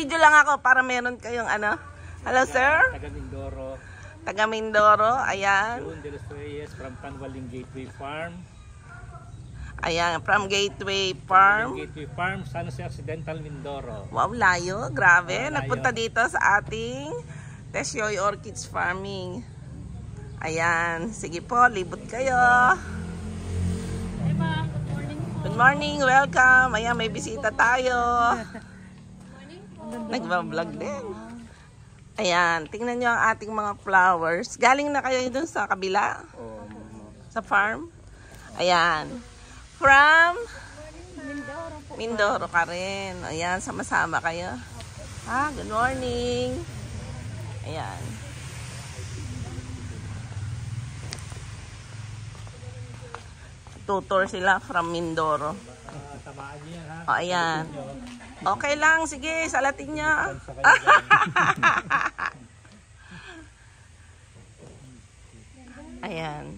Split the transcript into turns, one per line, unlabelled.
Nagbi-video lang ako para meron kayong ano. Hello, sir?
Taga Mindoro.
Taga Mindoro. Ayan.
June de los Reyes from Panwaling Gateway Farm.
Ayan, from Gateway Farm.
Gateway Farm, San Jose Occidental, Mindoro.
Wow, layo. Grabe.
Layo.
Nagpunta dito sa ating Tesyoy Orchids Farming. Ayan. Sige po, libot kayo.
Hey ma'am, good morning po.
Good morning. Welcome. Ayan, may bisita tayo. Nagbablog din. Ayan, tingnan nyo ang ating mga flowers. Galing na kayo dun sa kabila? Sa farm? Ayan. From? Mindoro ka rin. Ayan, sama-sama kayo. Good morning. Ayan. Tutor sila from Mindoro.
Tamaan niyo yan, ha?
Ayan. Okay lang, sige, salatin niya. Ayan.